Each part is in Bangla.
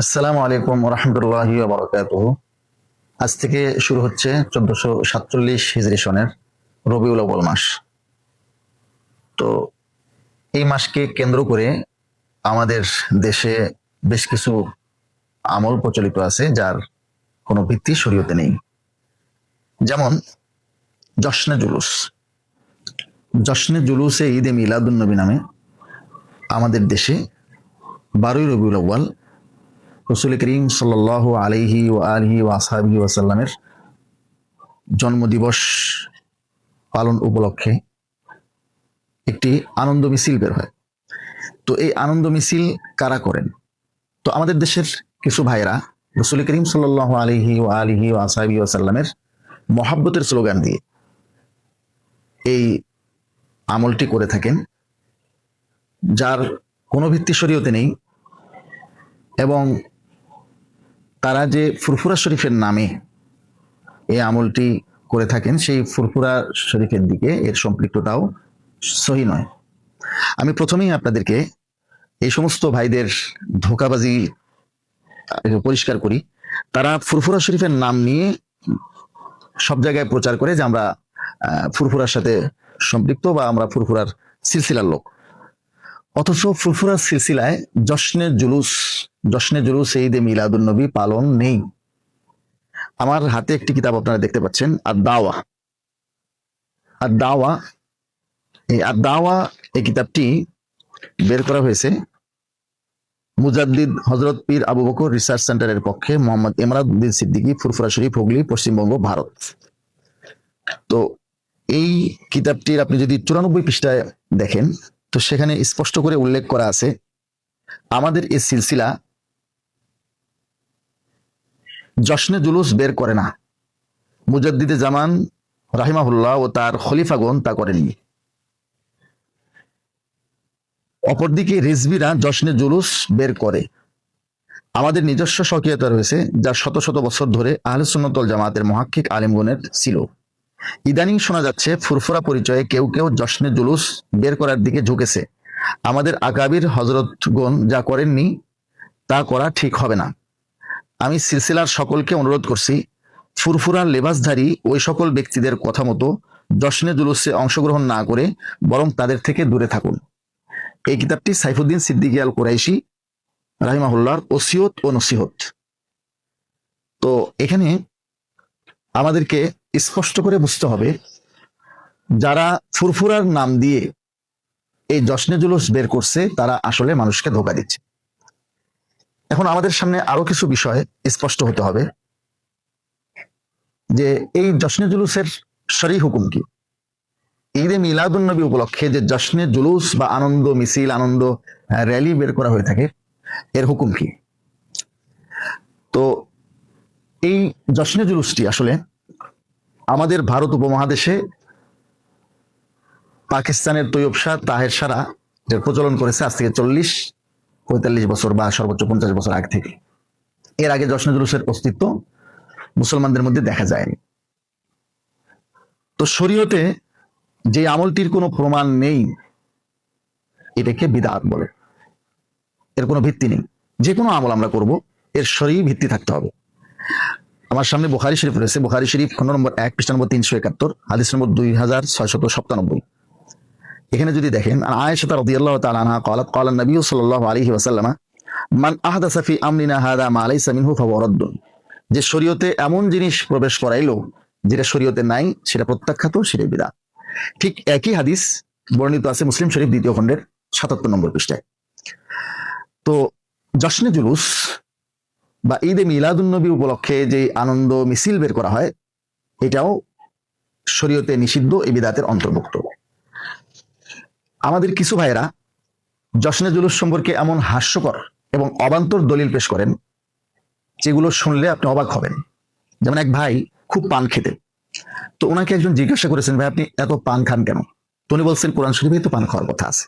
আসসালামু আলাইকুম রহমতুল্লাহি ওয়া বারাকাতুহু। আজ থেকে শুরু হচ্ছে 1447 হিজরি সনের রবিউল আউয়াল মাস। তো এই মাসকে কেন্দ্র করে আমাদের দেশে বেশ কিছু আমল প্রচলিত আছে যার কোনো ভিত্তি শরীয়তে নেই। যেমন জশ্নে জুলুস। জশ্নে জুলুসে ঈদে মিলাদুন নবী নামে আমাদের দেশে 12ই রবিউল আউয়াল রাসূল করিম সাল্লাল্লাহু আলাইহি ওয়া আলিহি ওয়া আসহাবিহি ওয়াসাল্লামের জন্মদিবস পালন উপলক্ষে একটি আনন্দ মিছিল বের হয়। তো এই আনন্দ মিছিল কারা করেন? তো আমাদের দেশের কিছু ভাইরা রাসূল করিম সাল্লাল্লাহু আলাইহি ওয়া আলিহি ওয়া আসহাবিহি ওয়াসাল্লামের মহাব্বতের স্লোগান দিয়ে এই আমলটি করে থাকেন, যার কোনো ভিত্তি শরীয়তে নেই। এবং তারা যে ফুরফুরা শরীফের নামে এই আমলটি করে থাকেন, সেই ফুরফুরা শরীফের দিকে এর সম্পৃক্ততাও সহি নয়। আমি প্রথমেই আপনাদেরকে এই সমস্ত ভাইদের ধোঁকাবাজি পরিষ্কার করি। তারা ফুরফুরা শরীফের নাম নিয়ে সব জায়গায় প্রচার করে যে আমরা ফুরফুরার সাথে সম্পৃক্ত বা আমরা ফুরফুরার সিলসিলার লোক, অথচ ফুরফুরার সিলসিলায় জশ্নে জুলুস ঈদে মিলাদুন নবী পালন নেই। আমার হাতে একটি কিতাব আপনারা দেখতে পাচ্ছেন, আর দাওয়া। এই কিতাবটি বের করা হয়েছে মুজাদ্দিদ হযরত পীর আবু বকর রিসার্চ সেন্টারের পক্ষে মোহাম্মদ ইমরান সিদ্দিকী, ফুরফুরা শরীফ, হুগলি, পশ্চিমবঙ্গ, ভারত। তো এই কিতাবটির আপনি যদি 94 পৃষ্ঠায় দেখেন, তো সেখানে স্পষ্ট করে উল্লেখ করা আছে আমাদের এই সিলসিলা জশ্নে জুলুস বের করে না। মুজাদ্দিদে জামান রাহিমাহুল্লাহ ও তার খলিফাগণ তা করেননি। অপরদিকে রিজভিরা জশ্নে জুলুস বের করে। আমাদের নিজস্ব স্বকীয়তা রয়েছে যা শত শত বছর ধরে আহলে সুন্নাত ওয়াল জামাতের মুহাক্কিক আলেমগণের ছিল। ইদানিং শোনা যাচ্ছে ফুরফুরা পরিচয়ে কেউ কেউ জশ্নে জুলুস বের করার দিকে ঝুঁকেছে। আমাদের আকাবির হযরতগণ যা করেননি তা করা ঠিক হবে না। আমি সিলসিলার সকলকে অনুরোধ করছি, ফুরফুরার লেবাসধারী ওই সকল ব্যক্তিদের কথা মতো জশ্নে জুলুসে অংশগ্রহণ না করে বরং তাদের থেকে দূরে থাকুন। এই কিতাবটি সাইফুদ্দিন সিদ্দিকী আল কুরাইশি রাহিমাহুল্লাহর ওসিয়ত ও নসিহত। তো এখানে আমাদেরকে স্পষ্ট করে বুঝতে হবে, যারা ফুরফুরার নাম দিয়ে এই জশ্নে জুলুস বের করছে তারা আসলে মানুষকে ধোঁকা দিচ্ছে। এখন আমাদের সামনে আরো কিছু বিষয় স্পষ্ট হতে হবে যে এই জশ্নে জুলুসের শরঈ হুকুম কি। ঈদে মিলাদুন নবী উপলক্ষে যে জশ্নে জুলুস বা আনন্দ মিছিল, আনন্দ র্যালি বের করা হয়ে থাকে, এর হুকুম কি? তো এই জশ্নে জুলুসটি আসলে আমাদের ভারত উপমহাদেশে পাকিস্তানের তৈয়ব শাহ তাহের সারা এর প্রচলন করেছে আজ থেকে 40-45 বছর বা সর্বোচ্চ 50 বছর আগে থেকে। এর আগে জশ্নে জুলুসের অস্তিত্ব মুসলমানদের মধ্যে দেখা যায়নি। তো শরীয়তে যে আমলটির কোনো প্রমাণ নেই এটাকে বিদআত বলে। এর কোনো ভিত্তি নেই। যে কোনো আমল আমরা করব এর শরঈ ভিত্তি থাকতে হবে। আমার সামনে বুখারী শরীফ রয়েছে, বুখারী শরীফ খণ্ড নম্বর 1 পৃষ্ঠা নম্বর 371, হাদিস নম্বর 2697। এখানে যদি দেখেন, আয়েশা রাদিয়াল্লাহু তাআলা আনহা قالت قال النبي صلى الله عليه وسلم من احدث في امرنا هذا ما ليس منه فهو رد। যে শরীয়তে এমন জিনিস প্রবেশ করাইলো যেটা শরীয়তে নাই সেটা প্রত্যাখ্যাত, সেটা বিদআত। ঠিক একই হাদিস বর্ণিত আছে মুসলিম শরীফ 2য় খণ্ডের 77 নম্বর পৃষ্ঠায়। তো জশ্নে জুলুস বা ঈদে মিলাদুন নবী উপলক্ষে যে আনন্দ মিছিল বের করা হয়, এটাও শরীয়তে নিষিদ্ধ, এই বিদআতের অন্তর্ভুক্ত। আমাদের কিছু ভাইয়েরা জশ্নে জুলুস সম্পর্কে এমন হাস্যকর এবং অবান্তর দলিল পেশ করেন যেগুলো শুনলে আপনি অবাক হবেন। যেমন এক ভাই খুব পান খেতেন। তো ওনাকে একজন জিজ্ঞাসা করেছেন, ভাই আপনি এত পান খান কেন? তো উনি বলছেন, কোরআন শরীফে তো পান খাওয়ার কথা আছে।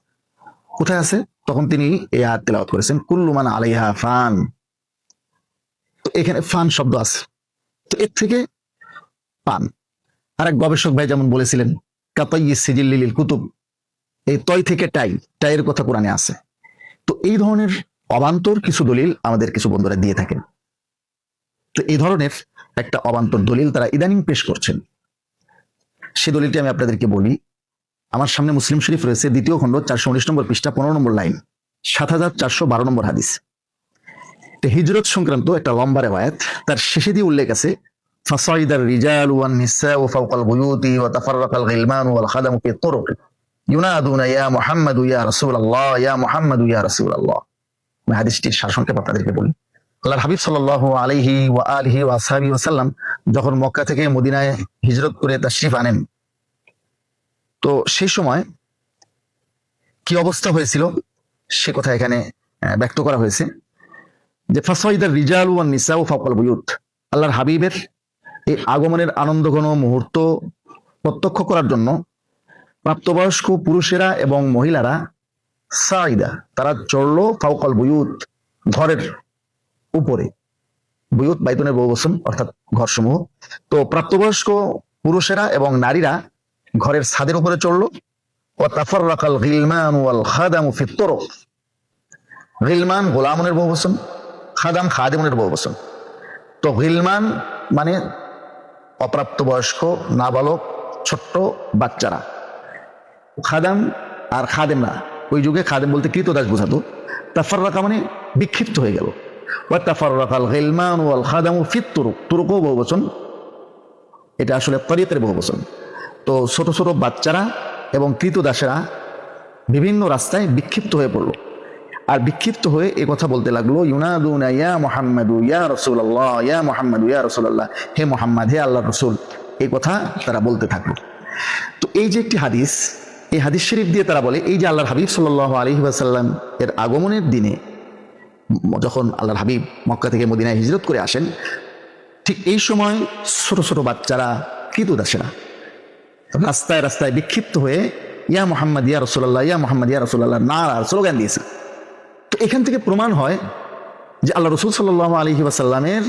কোথায় আছে? তখন তিনি এই আয়াত তেলাওয়াত করেছেন, কুল্লু মান আলাইহা ফান। তো এখানে ফান শব্দ আছে, তো এর থেকে পান। আর এক গবেষক ভাই যেমন বলেছিলেন, কাতাইয়িস সিজিল্লিল কুতুব, এই তয় থেকে টাইয়ের কথা কোরআনে আছে। তো এই ধরনের অবান্তর কিছু দলিল আমাদের কিছু বন্ধুরা দিয়ে থাকেন। তো এই ধরনের একটা অবান্তর দলিল তারা ইদানিং পেশ করছেন। সে দলিলটি আমি আপনাদেরকে বলি। আমার সামনে মুসলিম শরীফ রয়েছে, 2য় খণ্ড 419 নম্বর পৃষ্ঠা, 15 নম্বর লাইন, 7412 নম্বর হাদিস। হিজরত সংক্রান্ত একটা লম্বা রেওয়ায়াত, তার শেষে দিয়ে উল্লেখ আছে ফাসাইদার রিজালু ওয়ান নিসাউ ফাওকাল বুয়ুতি ওয়া তাফাররাকাল গিলমানু ওয়াল খাদামু ফি তুরুক ইউনাদুনা ইয়া মুহাম্মাদু ইয়া রাসূলুল্লাহ ইয়া মুহাম্মাদু ইয়া রাসূলুল্লাহ। আমি হাদিসটির সারসংক্ষেপ আপনাদেরকে বলি। আল্লাহর হাবিব সাল্লাল্লাহু আলাইহি ওয়া আলিহি ওয়া আসহাবিহি ওয়াসাল্লাম যখন মক্কা থেকে মদিনায় হিজরত করে তাশরিফ আনেন, তো সেই সময় কি অবস্থা হয়েছিল সে কথা এখানে ব্যক্ত করা হয়েছে যে ফাসাইদার রিজালু ওয়ান নিসাউ ফাওকাল বুয়ুত, আল্লাহর হাবিবের এই আগমনের আনন্দঘন মুহূর্ত প্রত্যক্ষ করার জন্য প্রাপ্তবয়স্ক পুরুষেরা এবং মহিলারা সাইদা, তারা চড়লো ফাওকাল বুয়ুত, ঘরের উপরে। বুয়ুত বাইতুনের বহুবচন, অর্থাৎ ঘরসমূহ। তো প্রাপ্তবয়স্ক পুরুষেরা এবং নারীরা ঘরের ছাদের উপরে চড়লো। ওয়া তাফাররাকাল গিলমান ওয়াল খাদামু ফি তুরুক, গিলমান গোলামনের বহুবচন, খাদাম খাদিমনের বহুবচন। তো গিলমান মানে অপ্রাপ্তবয়স্ক, নাবালক, ছোট্ট বাচ্চারা। খাদাম আর খাদেমরা, ওই যুগে খাদেম বলতে কৃতদাস বোঝাতো। তাফাররাকা মানে বিক্ষিপ্ত হয়ে গেল। ওয়া তাফাররাকাল গিলমান ওয়াল খাদামু ফি তুরুক, তুরুকও বহুবচন, এটা আসলে তরিকের বহুবচন। তো ছোট ছোট বাচ্চারা এবং কৃতদাসেরা বিভিন্ন রাস্তায় বিক্ষিপ্ত হয়ে পড়লো। আর বিক্ষিপ্ত হয়ে এ কথা বলতে লাগলো, ইউনাদুনা ইয়া মুহাম্মাদু ইয়া রাসূলুল্লাহ ইয়া মুহাম্মাদু ইয়া রাসূলুল্লাহ, হে মুহাম্মদ, হে আল্লাহর রাসূল, এই কথা তারা বলতে থাকলো। তো এই যে একটি হাদিস, এই হাদিস শরীফ দিয়ে তারা বলে এই যে আল্লাহর হাবিব সাল্লাল্লাহু আলাইহি ওয়াসাল্লাম এর আগমনের দিনে যখন আল্লাহর হাবিব মক্কা থেকে মদিনায় হিজরত করে আসেন, ঠিক এই সময় ছোট ছোট বাচ্চারা, কৃতদাসেরা রাস্তায় রাস্তায় বিক্ষিপ্ত হয়ে ইয়া মুহাম্মদ ইয়া রাসূলুল্লাহ ইয়া মুহাম্মদ ইয়া রাসূলুল্লাহ নারা স্লোগান দিয়েছে। তো এখান থেকে প্রমাণ হয় যে আল্লাহ রাসূল সাল্লাল্লাহু আলাইহি ওয়াসাল্লামের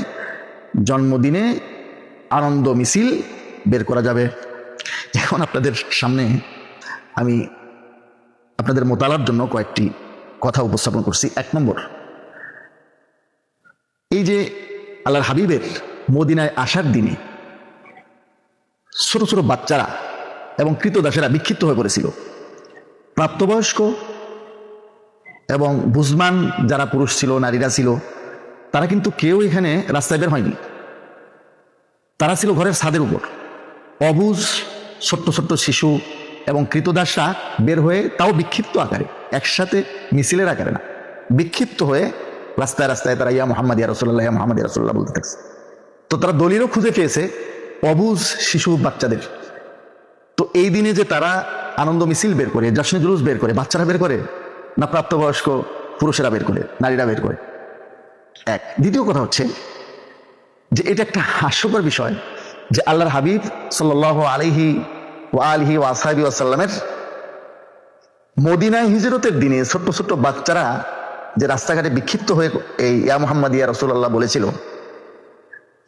জন্মদিনে আনন্দ মিছিল বের করা যাবে। এখন আপনাদের সামনে আমি আপনাদের মোতালার জন্য কয়েকটি কথা উপস্থাপন করছি। 1 নম্বর, এই যে আল্লাহর হাবিবের মদিনায় আসার দিনে ছোট ছোট বাচ্চারা এবং কৃতদাসেরা বিক্ষিপ্ত হয়ে পড়েছিল। প্রাপ্তবয়স্ক এবং বুঝমান যারা পুরুষ ছিল, নারীরা ছিল, তারা কিন্তু কেউ এখানে রাস্তায় বের হয়নি। তারা ছিল ঘরের ছাদের উপর। অবুঝ ছোট্ট ছোট্ট শিশু এবং কৃতদাসরা বের হয়ে, তাও বিক্ষিপ্ত আকারে, একসাথে মিছিলের আকারে না, বিক্ষিপ্ত হয়ে রাস্তায় রাস্তায় তারা ইয়া মুহাম্মদ ইয়া রাসূলুল্লাহ ইয়া মুহাম্মদ ইয়া রাসূলুল্লাহ বলতে থাকছে। তো তারা দলিলও খুঁজে পেয়েছে অবুঝ শিশু বাচ্চাদের। তো এই দিনে যে তারা আনন্দ মিছিল বের করে, জশ্নে জুলুস বের করে, বাচ্চারা বের করে না প্রাপ্তবয়স্ক পুরুষেরা বের করে, নারীরা বের করে? এক। দ্বিতীয় কথা হচ্ছে যে এটা একটা হাস্যকর বিষয় যে আল্লাহর হাবিব সাল্লাল্লাহু আলাইহি ওয়া আলিহি ওয়া আসহাবিহি ওয়াসাল্লামের মদিনায় হিজরতের দিনে ছোট্ট ছোট্ট বাচ্চারা যে রাস্তাঘাটে বিক্ষিপ্ত হয়ে এই ইয়া মুহাম্মদ ইয়া রাসূলুল্লাহ বলেছিল,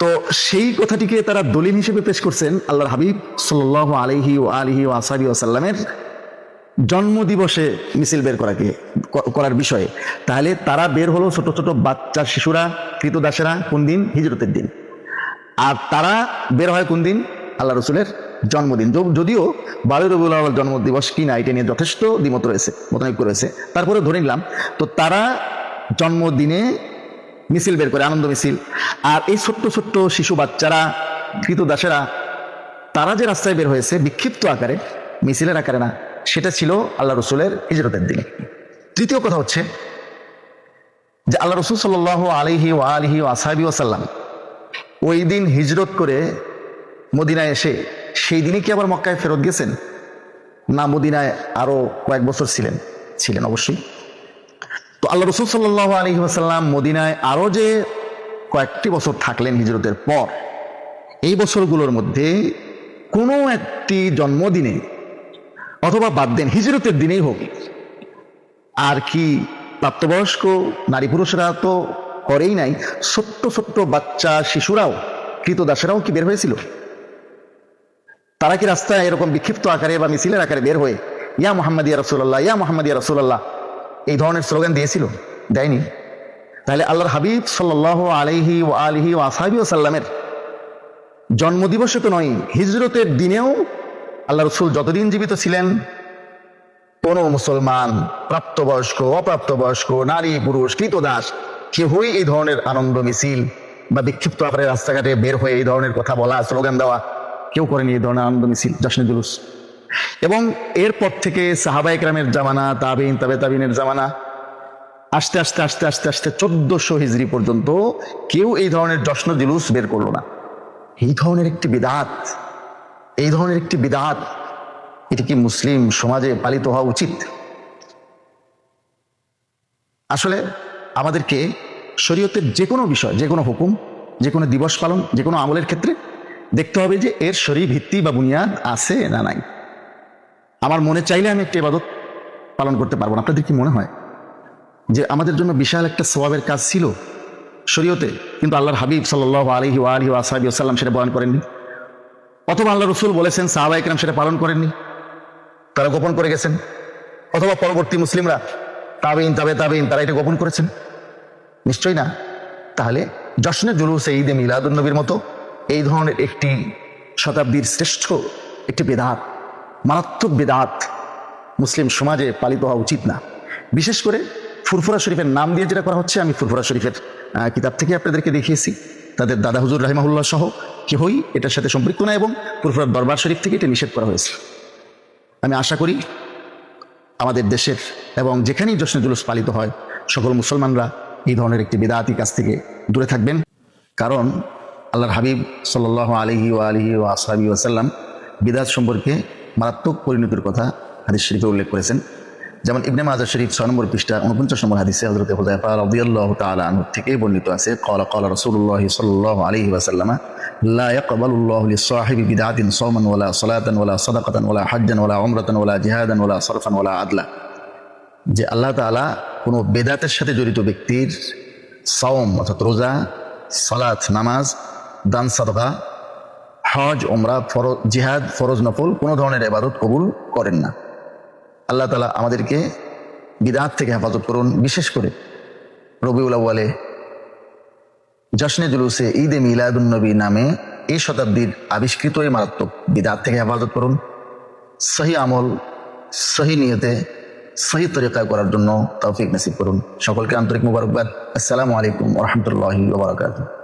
তো সেই কথাটিকে তারা দলিল হিসেবে পেশ করছেন আল্লাহর হাবিব সাল্লাল্লাহু আলাইহি ওয়া আলিহি ওয়া আসহাবিহি ওয়াসাল্লামের জন্মদিবসে মিছিল বের করার বিষয়ে। তাহলে তারা বের হলো ছোট ছোট বাচ্চা শিশুরা, কৃতদাসেরা কোন দিন? হিজরতের দিন। আর তারা বের হয় কোন দিন? আল্লাহ রসুলের জন্মদিন। যদিও 12 রবিউল আউয়াল জন্মদিবস কিনা এটা নিয়ে যথেষ্ট দ্বিমত রয়েছে, মতানৈক্য রয়েছে, তারপরে ধরে নিলাম। তো তারা জন্মদিনে মিছিল বের করে, আনন্দ মিছিল। আর এই ছোট্ট ছোট্ট শিশু বাচ্চারা, কৃতদাসেরা, তারা যে রাস্তায় বের হয়েছে বিক্ষিপ্ত আকারে, মিছিলের আকারে না, সেটা ছিল আল্লাহ রসুলের হিজরতের দিনে। তৃতীয় কথা হচ্ছে যে আল্লাহ রসুল সাল্লাল্লাহু আলাইহি ওয়া আলিহি ওয়া আসহাবিহি ওয়াসাল্লাম ওই দিন হিজরত করে মদিনায় এসে সেই দিনে কি আবার মক্কায় ফেরত গেছেন? না, মদিনায় আরো কয়েক বছর ছিলেন অবশ্যই। তো আল্লাহ রসুল সাল্লাল্লাহু আলাইহি ওয়াসাল্লাম মদিনায় আরো যে কয়েকটি বছর থাকলেন হিজরতের পর, এই বছরগুলোর মধ্যে কোনো একটি জন্মদিনে অথবা বাদ দেন হিজরতের দিনেই হোক, আর কি প্রাপ্তবয়স্ক নারী পুরুষরা তো করেই নাই, ছোট্ট ছোট্ট বাচ্চা শিশুরাও, কৃতদাসেরাও কি বের হয়েছিল? তারা কি রাস্তায় এরকম বিক্ষিপ্ত আকারে বা মিছিলের আকারে বের হয়ে ইয়া মুহাম্মদ ইয়া রাসূলুল্লাহ ইয়া মুহাম্মদ ইয়া রাসূলুল্লাহ এই ধরনের স্লোগান দিয়েছিল? দেয়নি। তাহলে আল্লাহর হাবিব সাল্লাল্লাহু আলাইহি ওয়া আলিহি ওয়া আসহাবিহি ওয়াসাল্লামের জন্মদিবসে তো নয়, হিজরতের দিনেও আল্লাহ রসুল যতদিন জীবিত ছিলেন কোন মুসলমান, প্রাপ্তবয়স্ক, অপ্রাপ্তবয়স্ক, নারী পুরুষ, কৃতদাস, কেউই এই ধরনের আনন্দ মিছিল বা বিক্ষিপ্ত আকারে রাস্তাঘাটে বের হয়ে এই ধরনের কথা বলা, স্লোগান দেওয়া কেউ করেনি, এই ধরনের আনন্দ মিছিল, জশ্নে জুলুস। এবং এরপর থেকে সাহাবায়ে কেরামের জামানা, তাবিঈন, তাবে তাবিনের জামানা, আস্তে আস্তে আস্তে আস্তে আস্তে 1400 হিজরি পর্যন্ত কেউ এই ধরনের জশ্ন জুলুস বের করলো না। এই ধরনের একটি বিদআত, এই ধরনের একটি বিদআত, এটি কি মুসলিম সমাজে পালিত হওয়া উচিত? আসলে আমাদেরকে শরীয়তের যে কোনো বিষয়, যে কোনো হুকুম, যে কোনো দিবস পালন, যে কোনো আমলের ক্ষেত্রে দেখতে হবে যে এর শরীর ভিত্তি বা বুনিয়াদ আছে না নাই। আমার মনে চাইলে আমি একটি ইবাদত পালন করতে পারবো না। আপনাদের কি মনে হয় যে আমাদের জন্য বিশাল একটা সওয়াবের কাজ ছিল শরীয়তে, কিন্তু আল্লাহর হাবিব সাল্লাল্লাহু আলাইহি ওয়া আলিহি ওয়া আসহাবিহি ওয়াসাল্লাম সেটা বয়ান করেননি, অথবা আল্লাহ রসুল বলেছেন সাহাবায়ে কেরাম সেটা পালন করেননি, তারা গোপন করে গেছেন, অথবা পরবর্তী মুসলিমরা, তাবিঈন, তাবে তাবিঈন, তারা এটা গোপন করেছেন? নিশ্চয়ই না। তাহলে জশ্নে জুলুসে ঈদে মিলাদুন নবীর মতো এই ধরনের একটি শতাব্দীর শ্রেষ্ঠ একটি বিদআত, মারাত্মক বিদআত মুসলিম সমাজে পালিত হওয়া উচিত না। বিশেষ করে ফুরফুরা শরীফের নাম দিয়ে যেটা করা হচ্ছে, আমি ফুরফুরা শরীফের কিতাব থেকে আপনাদেরকে দেখিয়েছি, তাদের দাদা হুজুর রাহিমাহুল্লাহ সহ কেউই এটার সাথে সম্পৃক্ত না, এবং ফুরফুরার দরবার শরীফ থেকে এটা নিষেধ করা হয়েছে। আমি আশা করি আমাদের দেশের এবং যেখানেই জশ্নে জুলুস পালিত হয় সকল মুসলমানরা এই ধরনের একটি বিদআতি কাজ থেকে দূরে থাকবেন। কারণ আল্লাহর হাবিব সাল্লাল্লাহু আলাইহি ওয়া আলিহি ওয়া আসহাবিহি ওয়াসাল্লাম বিদআত সম্পর্কে মারাত্মক পরিণতির কথা হাদিস শরীফে উল্লেখ করেছেন। যেমন ইবনে মাজাহ শরীফ 6 নম্বর পৃষ্ঠা 49 নম্বর হাদিসে হযরত হুযায়ফা রাদিয়াল্লাহু তাআলা আনহু থেকে বর্ণিত আছে, ক্বালা ক্বালা রাসূলুল্লাহ সাল্লাল্লাহু আলাইহি ওয়াসাল্লাম লা ইয়াকবালুল্লাহু লিসাহিবি বিদআতিন সাওমান ওয়ালা সালাতান ওয়ালা সাদাকাতান ওয়ালা হাজ্জান ওয়ালা উমরাতান ওয়ালা জিহাদান ওয়ালা সারফান ওয়ালা আদলা। যে আল্লাহ তাআলা কোনো বেদাতের সাথে জড়িত ব্যক্তির সাওম অর্থাৎ রোজা, সালাত নামাজ, দান সাদকা, হজ, উমরা, ফরজ, জিহাদ, ফরজ নফল কোনো ধরনের ইবাদত কবুল করেন না। আল্লাহ তাআলা আমাদেরকে বিদআত থেকে হেফাজত করুন। বিশেষ করে রবিউল আউয়ালে জশ্নে জুলুসে ঈদে মিলাদুন নবী নামে এই শতাব্দীর আবিষ্কৃত এই মারাত্মক বিদআত থেকে হেফাজত করুন। সহি আমল, সহি নিয়তে, সহি তরিকায় করার জন্য তৌফিক নসিব করুন। সকলকে আন্তরিক মুবারকবাদ। আসসালামু আলাইকুম ওয়া রাহমাতুল্লাহি ওয়া বারাকাতুহু।